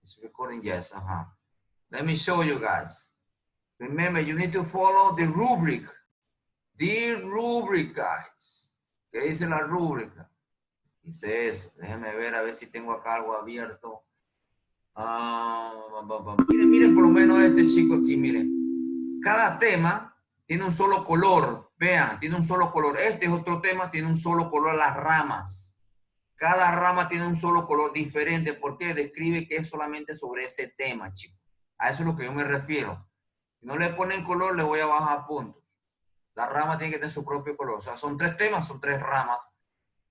It's recording, yes. Let me show you guys. Remember, you need to follow the rubric. The rubric, guys. ¿Qué dice la rúbrica? Dice eso. Déjenme ver a ver si tengo acá algo abierto. Miren por lo menos este chico aquí, miren. Cada tema tiene un solo color. Vean, tiene un solo color. Este es otro tema, tiene un solo color las ramas. Cada rama tiene un solo color diferente porque describe que es solamente sobre ese tema, chicos. A eso es lo que yo me refiero. Si no le ponen color, le voy a bajar puntos. La rama tiene que tener su propio color. O sea, son 3 temas, son 3 ramas.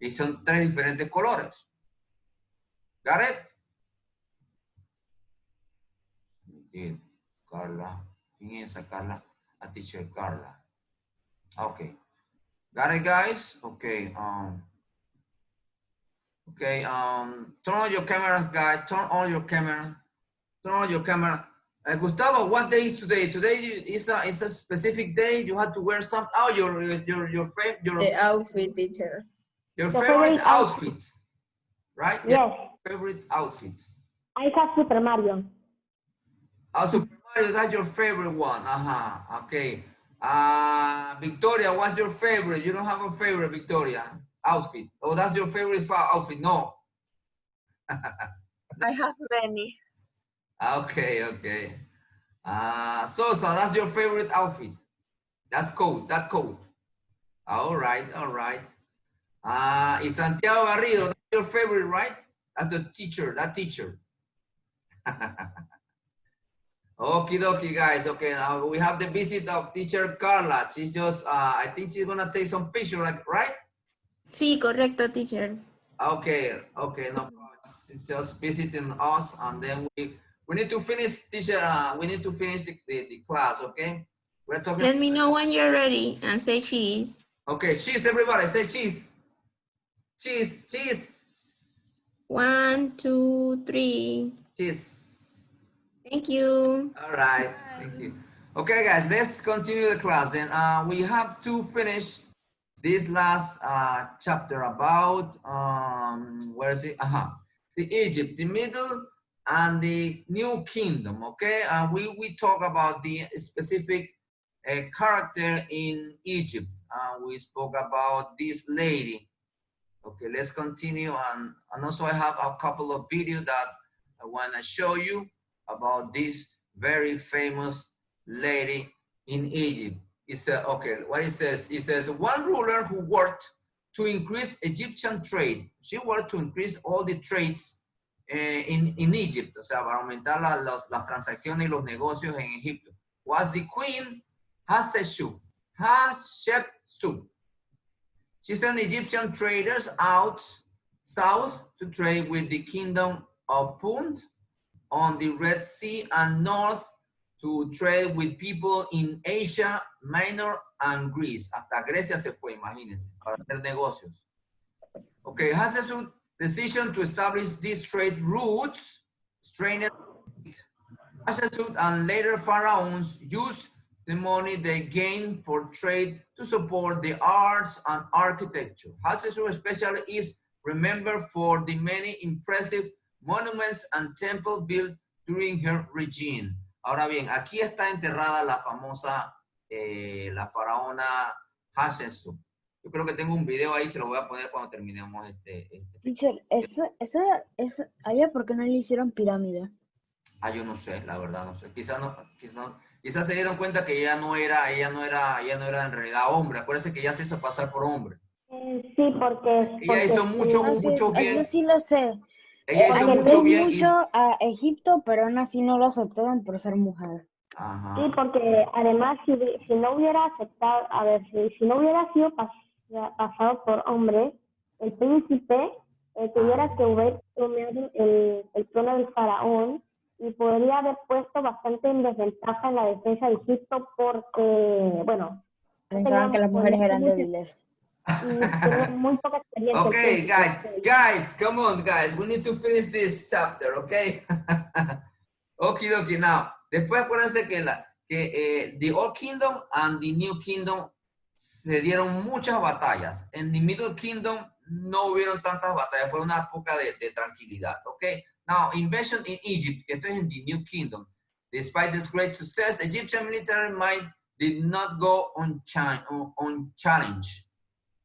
Y son 3 diferentes colores. ¿Got it? Bien. Carla. ¿Quién es esa Carla? A teacher Carla. Okay. Got it, guys? Okay. Turn on your cameras, guys. Turn on your camera. Turn on your camera. Gustavo, what day is today? Today is a specific day. You have to wear some. Oh, your the outfit, teacher. Your favorite outfit, right? Yes. Your favorite outfit. I have Super Mario. Oh, Super Mario, that's your favorite one. Okay. Victoria, what's your favorite? You don't have a favorite, Victoria, outfit. Oh, that's your favorite outfit. No. I have many. Okay. Sosa, that's your favorite outfit. That's coat, that coat. All right. Is Santiago Garrido, that's your favorite, right? That's the teacher, that teacher. Okie dokie, guys. Okay, now we have the visit of teacher Carla. She's just, I think she's gonna take some pictures, right? Sí, correcto, teacher. Okay, no problem. She's just visiting us, and then we need to finish, teacher. We need to finish the class, okay? We're talking. Let me know when you're ready and say cheese. Okay, cheese, everybody, say cheese. Cheese. 1, 2, 3. Cheese. Thank you. All right, thank you. Okay, guys, let's continue the class. Then we have to finish this last chapter about where is it? The Egypt, the Middle and the New Kingdom. Okay, we talk about the specific character in Egypt. We spoke about this lady. Okay, let's continue. And also I have a couple of videos that I want to show you about this very famous lady in Egypt. It says, okay, what it says, one ruler who worked to increase Egyptian trade. She worked to increase all the trades in Egypt, o sea, para aumentar las transacciones y los negocios en Egipto. Was the queen Hatshepsut. She sent Egyptian traders out south to trade with the kingdom of Punt on the Red Sea and north to trade with people in Asia Minor and Greece. Hasta Grecia se fue, imagínense, para hacer negocios. Okay, Hatshepsut's decision to establish these trade routes strained Hatshepsut and later pharaohs used the money they gained for trade to support the arts and architecture. Hatshepsut especially is remembered for the many impressive monuments and temples built during her regime. Ahora bien, aquí está enterrada la famosa, la faraona Hatshepsut. Yo creo que tengo un video ahí, se lo voy a poner cuando terminemos este. Teacher, esa, allá, ¿por qué no le hicieron pirámide? Yo no sé, la verdad, no sé. Quizás se dieron cuenta que ella no era en realidad hombre. Acuérdense que ella se hizo pasar por hombre. Sí, porque ella hizo mucho bien. Eso sí lo sé. Ella hizo mucho bien. A Egipto, pero aún así no lo aceptaban por ser mujer. Ajá. Sí, porque además si no hubiera aceptado, a ver, si no hubiera sido pasado por hombre, el príncipe tuviera que haber tomado el trono del faraón y podría haber puesto bastante en desventaja en la defensa de Egipto porque, bueno, pensaban que las mujeres eran débiles. Muy poca experiencia. Okay, guys, come on, guys. We need to finish this chapter, okay? Okay. Now, después acuérdense que the Old Kingdom and the New Kingdom se dieron muchas batallas. En the Middle Kingdom no hubieron tantas batallas, fue una época de tranquilidad, okay? Now, invasion in Egypt, esto es en the New Kingdom. Despite this great success, Egyptian military might did not go unchallenged.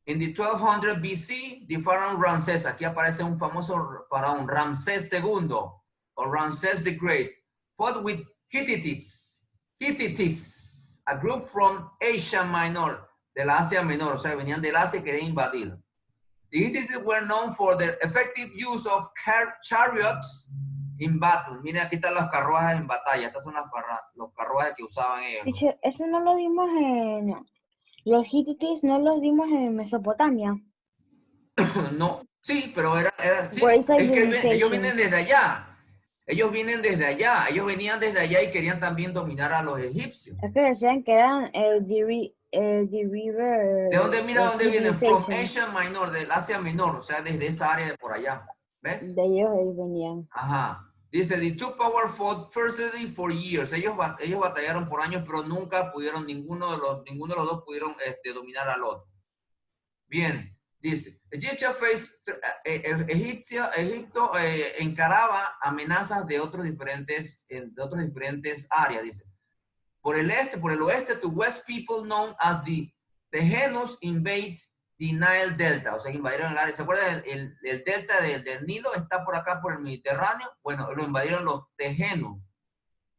In the 1200 BC, the pharaoh Ramses, aquí aparece un famoso faraón, Ramsés II, o Ramses the Great, fought with Hittites, a group from Asia Minor, de la Asia Menor, o sea, venían del Asia y querían invadir. The Hittites were known for their effective use of chariots in battle. Miren, aquí están los carruajes en batalla. Estas son los carruajes que usaban ellos. Teacher, eso no lo dimos en... Los hitites no los dimos en Mesopotamia. No, sí, pero sí, Where is the es que ellos civilization? vienen desde allá. Ellos vienen desde allá. Ellos venían desde allá y querían también dominar a los egipcios. Es que decían que eran the river... ¿De dónde, mira dónde vienen? From civilization. Asia Minor, del Asia Menor, o sea, desde esa área de por allá. ¿Ves? De ellos venían. Ajá. Dice, the two power fought fiercely for years. Ellos batallaron por años, pero nunca pudieron, ninguno de los dos pudieron dominar al otro. Bien, dice, Egipto encaraba amenazas de otros diferentes áreas. Dice, por el oeste, the West people known as the Tejenos invade the Nile Delta, o sea, invadieron el área. ¿Se acuerdan? El delta del Nilo está por acá, por el Mediterráneo. Bueno, lo invadieron los Tejenos.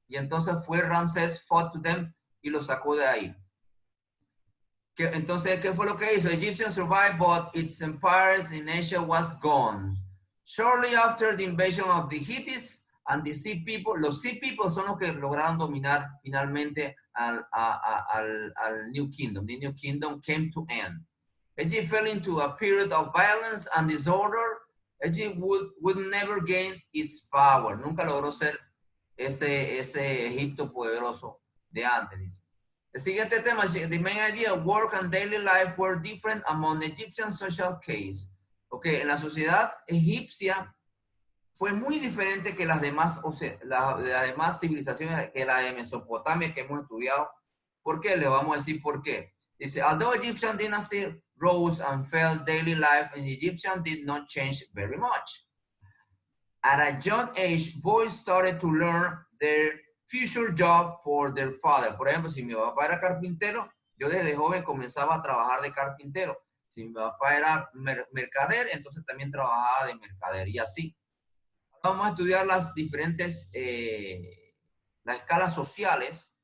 Y entonces fue Ramsés, fought to them y lo sacó de ahí. Entonces, ¿qué fue lo que hizo? Egyptians survived, but its empire in Asia was gone. Shortly after the invasion of the Hittites and the Sea People, los Sea People son los que lograron dominar finalmente al New Kingdom. The New Kingdom came to end. Egypt fell into a period of violence and disorder. Egypt would never gain its power. Nunca logró ser ese Egipto poderoso de antes, dice. El siguiente tema, the main idea of work and daily life were different among Egyptian social case. Okay, en la sociedad egipcia fue muy diferente que las demás, o sea, las demás civilizaciones, que la de Mesopotamia que hemos estudiado. ¿Por qué? Le vamos a decir por qué. Dice, although Egyptian dynasty rose and fell, daily life in Egyptian did not change very much. At a young age, boys started to learn their future job for their father. Por ejemplo, si mi papá era carpintero, yo desde joven comenzaba a trabajar de carpintero. Si mi papá era mercader, entonces también trabajaba de mercader y así. Vamos a estudiar las diferentes, las escalas sociales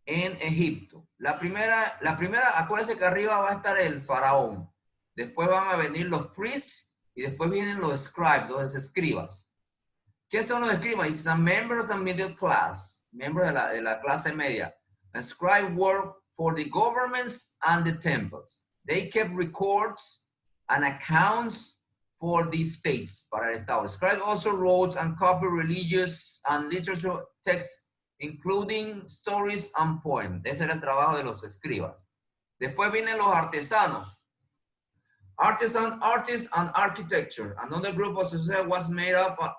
en Egipto. La primera, acuérdense que arriba va a estar el faraón. Después van a venir los priests y después vienen los scribes, los escribas. ¿Qué son los escribas? It's a member of the middle class, miembros de la clase media. A scribe worked for the governments and the temples. They kept records and accounts for the states, para el Estado. Scribe also wrote and copied religious and literature texts, including stories and poems. Ese era el trabajo de los escribas. Después vienen los artesanos. Artists and architecture. Another group of society was made up of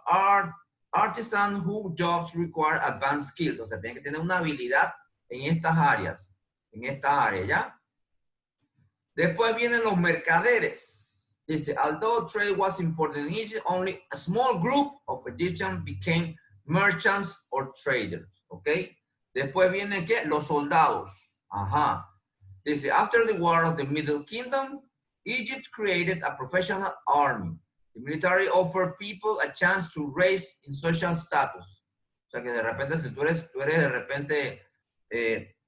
artisans whose jobs require advanced skills. O sea, tienen que tener una habilidad en estas áreas. ¿Ya? Después vienen los mercaderes. Dice, although trade was important in Egypt, only a small group of Egyptians became merchants or traders. ¿Ok? Después vienen, ¿qué? Los soldados. Ajá. Dice, after the war of the Middle Kingdom, Egypt created a professional army. The military offered people a chance to raise in social status. O sea que de repente, si tú eres de repente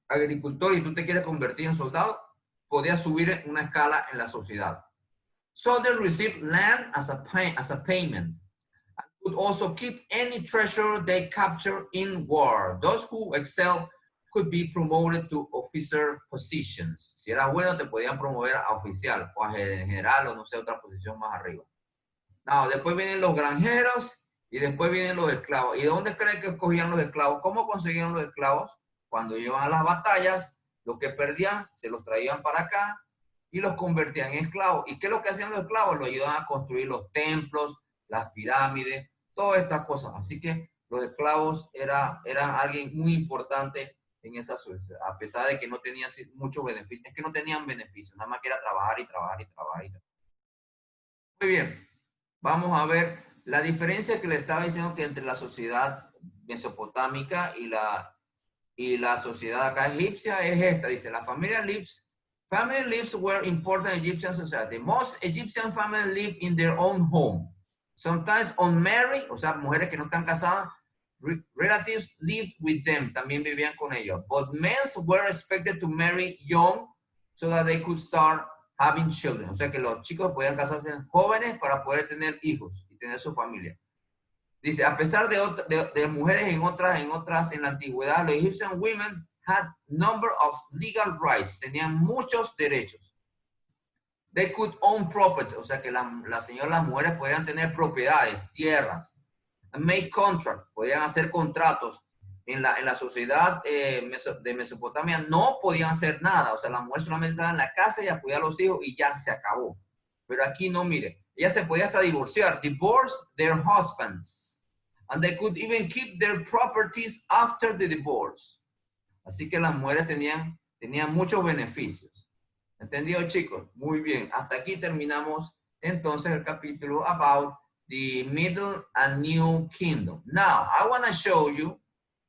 agricultor y tú te quieres convertir en soldado, podías subir en una escala en la sociedad. Soldiers received land as a payment. And could also keep any treasure they captured in war. Those who excelled could be promoted to officer positions. Si era bueno, te podían promover a oficial o a general o no sé, otra posición más arriba. No, después vienen los granjeros y después vienen los esclavos. ¿Y de dónde creen que escogían los esclavos? ¿Cómo conseguían los esclavos? Cuando iban a las batallas, lo que perdían se los traían para acá y los convertían en esclavos. ¿Y qué es lo que hacían los esclavos? Los ayudaban a construir los templos, las pirámides, todas estas cosas. Así que los esclavos eran alguien muy importante en esa sociedad, a pesar de que no tenían muchos beneficios. Es que no tenían beneficios, nada más que era trabajar y trabajar y trabajar y trabajar. Muy bien, vamos a ver La diferencia que le estaba diciendo que entre la sociedad mesopotámica y la sociedad acá egipcia es esta. Dice, la family lives were important in Egyptian society. Most Egyptian families live in their own home. Sometimes unmarried, o sea, mujeres que no están casadas, relatives lived with them, también vivían con ellos. But men were expected to marry young so that they could start having children. O sea que los chicos podían casarse jóvenes para poder tener hijos y tener su familia. Dice, a pesar de mujeres en la antigüedad, los Egyptian women had number of legal rights, tenían muchos derechos. They could own property, o sea que las mujeres podían tener propiedades, tierras, and make contracts, podían hacer contratos. En la sociedad de Mesopotamia no podían hacer nada, o sea, la mujer solamente estaba en la casa y a cuidar a los hijos y ya se acabó. Pero aquí no, mire, ella se podía hasta divorciar, divorce their husbands, and they could even keep their properties after the divorce. Así que las mujeres tenían muchos beneficios. ¿Entendido, chicos? Muy bien. Hasta aquí terminamos entonces el capítulo about the Middle and New Kingdom. Now, I want to show you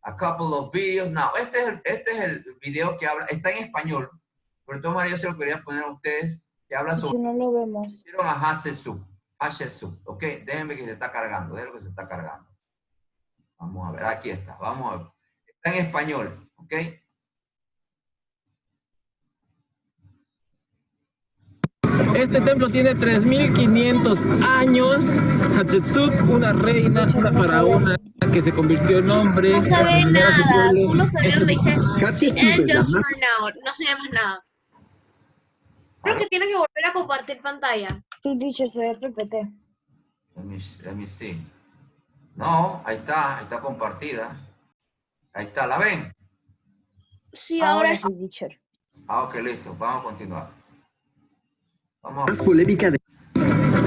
a couple of videos. Now, este es el video que habla, está en español, pero de todas maneras yo se lo quería poner a ustedes, que habla sobre... Si no lo vemos. A Hatshepsut, ok, déjenme que se está cargando, déjenme que se está cargando. Vamos a ver, aquí está, vamos a ver. Está en español, ok. Este templo tiene 3.500 años. Hatshepsut, una reina, una faraona que se convirtió en hombre. No se ve nada. Tú lo sabías, me dice. Hatshepsut es la Just más- for now. No se ve más nada. Creo que tiene que volver a compartir pantalla. Sí, teacher, se ve PPT. Let me see. No, ahí está compartida. Ahí está, ¿la ven? Sí, ahora sí. sí, teacher. Ah, ok, listo, vamos a continuar. Vamos más polémica de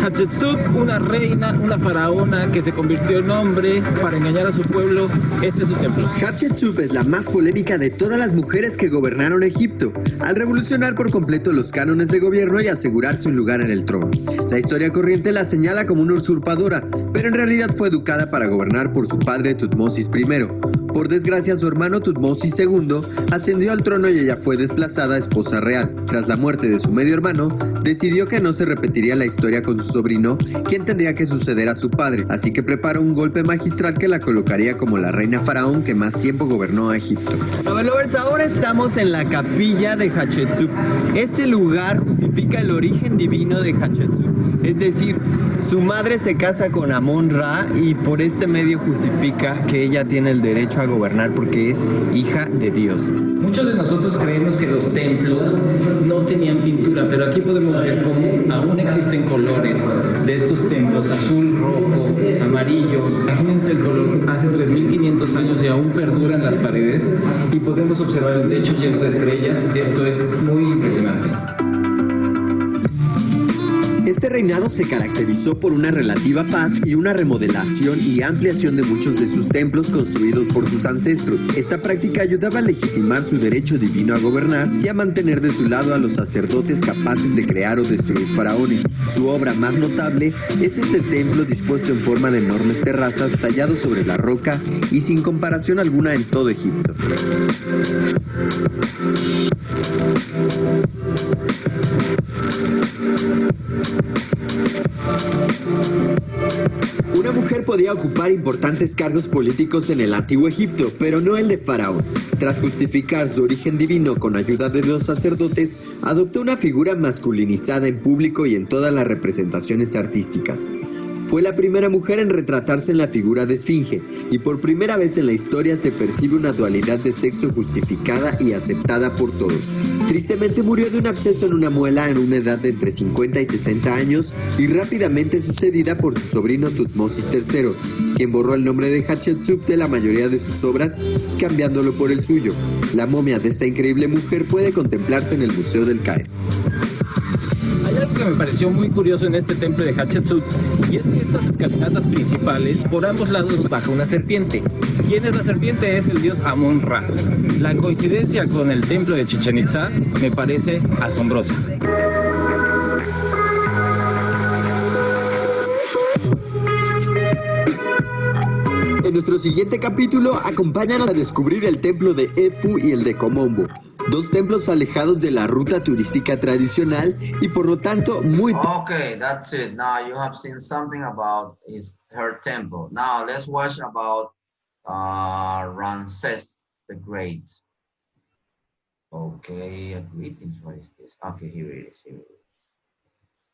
Hatshepsut, una reina, una faraona que se convirtió en hombre para engañar a su pueblo. Este es su templo. Hatshepsut es la más polémica de todas las mujeres que gobernaron Egipto, al revolucionar por completo los cánones de gobierno y asegurarse un lugar en el trono. La historia corriente la señala como una usurpadora, pero en realidad fue educada para gobernar por su padre Tutmosis I. Por desgracia, su hermano Tutmosis II ascendió al trono y ella fue desplazada a esposa real. Tras la muerte de su medio hermano, decidió que no se repetiría la historia con su sobrino, quien tendría que suceder a su padre, así que preparó un golpe magistral que la colocaría como la reina faraón que más tiempo gobernó a Egipto. Lovers, ahora estamos en la capilla de Hatshepsut. Este lugar justifica el origen divino de Hatshepsut, es decir, su madre se casa con Amon-Ra y por este medio justifica que ella tiene el derecho a gobernar porque es hija de dioses. Muchos de nosotros creemos que los templos no tenían pintura, pero aquí podemos ver cómo aún existen colores de estos templos, azul, rojo, amarillo. Imagínense el color hace 3.500 años y aún perduran las paredes y podemos observar el techo lleno de estrellas. Esto es muy impresionante. Este reinado se caracterizó por una relativa paz y una remodelación y ampliación de muchos de sus templos construidos por sus ancestros. Esta práctica ayudaba a legitimar su derecho divino a gobernar y a mantener de su lado a los sacerdotes capaces de crear o destruir faraones. Su obra más notable es este templo dispuesto en forma de enormes terrazas tallados sobre la roca y sin comparación alguna en todo Egipto. Una mujer podía ocupar importantes cargos políticos en el antiguo Egipto, pero no el de faraón. Tras justificar su origen divino con ayuda de los sacerdotes, adoptó una figura masculinizada en público y en todas las representaciones artísticas. Fue la primera mujer en retratarse en la figura de Esfinge, y por primera vez en la historia se percibe una dualidad de sexo justificada y aceptada por todos. Tristemente murió de un absceso en una muela en una edad de entre 50 y 60 años y rápidamente sucedida por su sobrino Tutmosis III, quien borró el nombre de Hatshepsut de la mayoría de sus obras, cambiándolo por el suyo. La momia de esta increíble mujer puede contemplarse en el Museo del Cairo. Hay algo que me pareció muy curioso en este templo de Hatshepsut, y es que estas escalinatas principales, por ambos lados baja una serpiente. ¿Quién es la serpiente? Es el dios Amon-Ra. La coincidencia con el templo de Chichén Itzá me parece asombrosa. En nuestro siguiente capítulo, acompáñanos a descubrir el templo de Edfu y el de Komombo, dos templos alejados de la ruta turística tradicional y por lo tanto muy... Okay, that's it. Now you have seen something about her temple. Now let's watch about Ramses the Great. Okay, greetings. What is this? Okay, here it is. Here it is.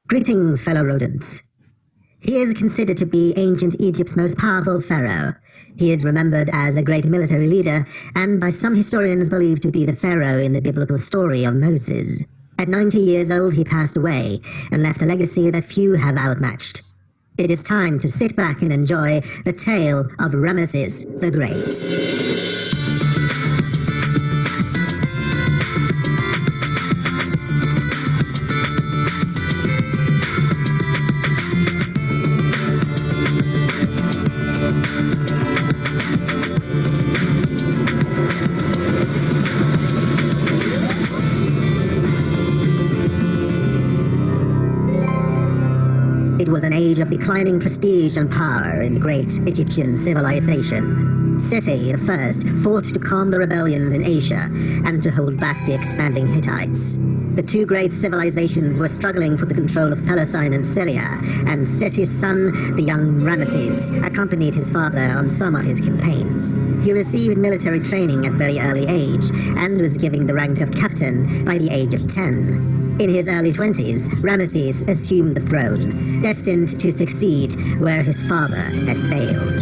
Greetings, fellow rodents. He is considered to be ancient Egypt's most powerful pharaoh. He is remembered as a great military leader, and by some historians believed to be the pharaoh in the biblical story of Moses. At 90 years old, he passed away and left a legacy that few have outmatched. It is time to sit back and enjoy the tale of Ramesses the Great. It was an age of declining prestige and power in the great Egyptian civilization. Seti I fought to calm the rebellions in Asia and to hold back the expanding Hittites. The two great civilizations were struggling for the control of Palestine and Syria, and Seti's son, the young Ramesses, accompanied his father on some of his campaigns. He received military training at a very early age and was given the rank of captain by the age of 10. In his early 20s, Ramesses assumed the throne, destined to succeed where his father had failed.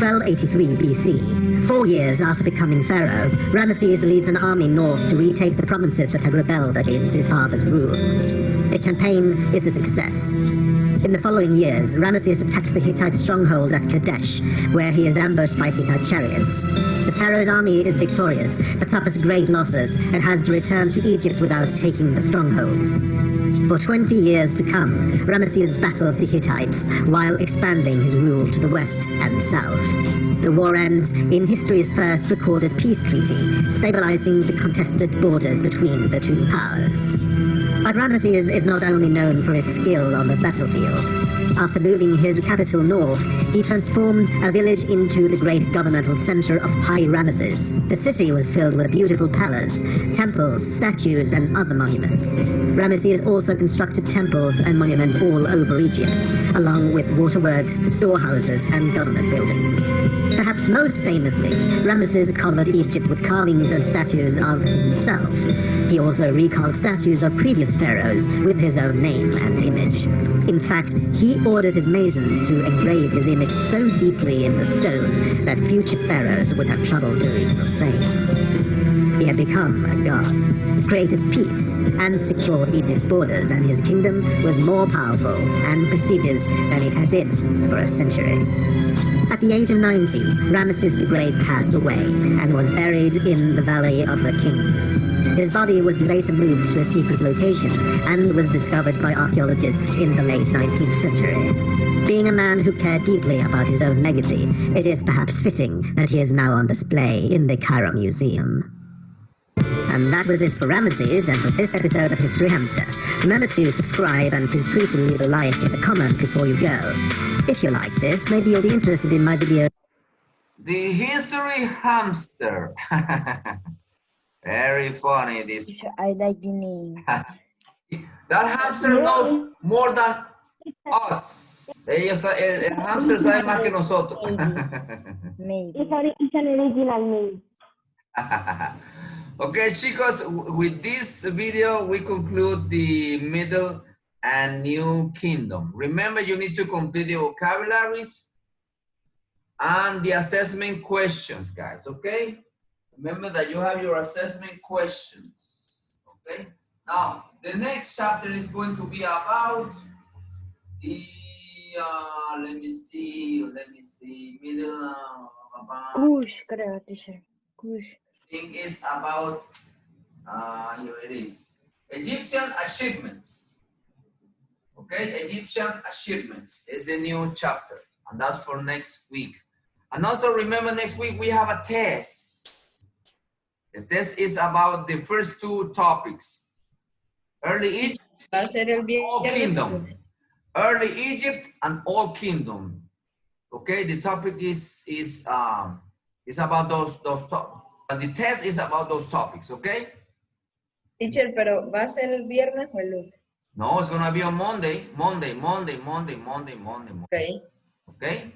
1283 BC. 4 years after becoming pharaoh, Ramesses leads an army north to retake the provinces that had rebelled against his father's rule. The campaign is a success. In the following years, Ramesses attacks the Hittite stronghold at Kadesh, where he is ambushed by Hittite chariots. The pharaoh's army is victorious, but suffers great losses and has to return to Egypt without taking the stronghold. For 20 years to come, Ramesses battles the Hittites while expanding his rule to the west and south. The war ends in history's first recorded peace treaty, stabilizing the contested borders between the two powers. But Ramesses is not only known for his skill on the battlefield. After moving his capital north, he transformed a village into the great governmental center of Pi-Ramesses. The city was filled with beautiful palaces, temples, statues, and other monuments. Ramesses also constructed temples and monuments all over Egypt, along with waterworks, storehouses, and government buildings. Perhaps most famously, Ramesses covered Egypt with carvings and statues of himself. He also recarved statues of previous pharaohs with his own name and image. In fact, he ordered his masons to engrave his image so deeply in the stone that future pharaohs would have trouble doing the same. He had become a god, created peace, and secured Egypt's borders, and his kingdom was more powerful and prestigious than it had been for a century. At the age of 90, Ramesses the Great passed away and was buried in the Valley of the Kings. His body was later moved to a secret location and was discovered by archaeologists in the late 19th century. Being a man who cared deeply about his own legacy, it is perhaps fitting that he is now on display in the Cairo Museum. And that was it for Ramesses and for this episode of History Hamster. Remember to subscribe and feel free to leave a like and a comment before you go. If you like this, maybe you'll be interested in my video. The History Hamster. Very funny, this. I like the name. That hamster knows more than us. El hamster sabe más que nosotros. Maybe. It's an original name. Okay, chicos, with this video, we conclude the Middle and New Kingdom. Remember, you need to complete the vocabularies and the assessment questions, guys, okay? Remember that you have your assessment questions, okay? Now, the next chapter is going to be about the, let me see, middle, Kush, creo, teacher. Kush. thing is about, here it is, Egyptian achievements. Okay, Egyptian achievements is the new chapter, and that's for next week. And also remember, next week we have a test. The test is about the first two topics. Early Egypt, Old Kingdom. Early Egypt and Old Kingdom. Okay, the topic is about those topics. The test is about those topics, okay? Teacher, pero ¿va a ser el viernes o el lunes? No, it's gonna be on Monday. Okay. Okay?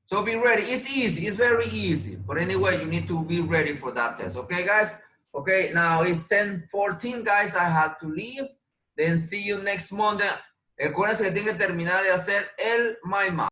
So be ready. It's easy. It's very easy. But anyway, you need to be ready for that test. Okay, guys? Okay, now it's 10:14, guys. I have to leave. Then see you next Monday. Recuerden que tienen que terminar de hacer el mind map.